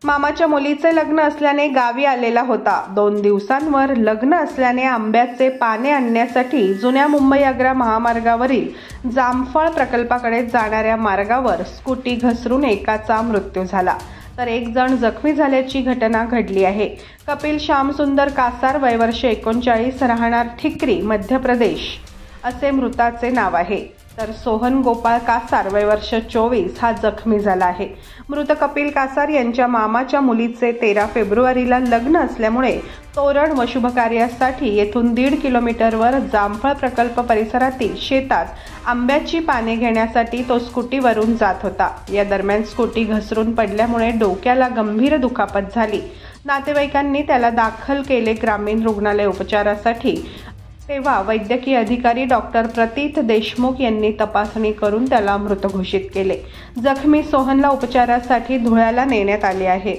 मामाच्या मुलीचे लग्न असल्याने गावी आलेला होता। 2 दिवसांवर लग्न असल्याने आंब्याचे पाने आणण्यासाठी जुन्या मुंबई-आग्रा महामार्गावरील जामफळ प्रकल्पाकडे जाणाऱ्या मार्गावर स्कूटी घसरून एकाचा मृत्यू झाला, तर एक जण जखमी झाल्याची घटना घडली आहे। कपिल श्यामसुंदर कासार, वय वर्ष 39, राहणार ठिकरी, मध्य प्रदेश असे मृताचे नाव आहे, तर सोहन गोपाळ कासार, वय वर्ष 24, हा जखमी झाला आहे। मृत कपिल कासार यांच्या मामाच्या मुलीचे 13 फेब्रुवारीला लग्न असल्यामुळे तोरण व शुभकार्यासाठी येथून 1.5 किलोमीटरवर जामफळ प्रकल्प परिसरातील शेतात आंब्याची पाने घेण्यासाठी तो स्कूटीवरून जात होता। या दरम्यान स्कूटी घसरून पडल्यामुळे डोक्याला गंभीर दुखापत झाली। नातेवाईकांनी त्याला दाखल केले ग्रामीण रुग्णालय उपचारासाठी। तेव्हा वैद्यकीय अधिकारी डॉक्टर प्रतीत देशमुख यांनी तपासणी करून त्याला मृत घोषित केले। जखमी सोहनला उपचारासाठी धुळ्याला नेण्यात आले आहे।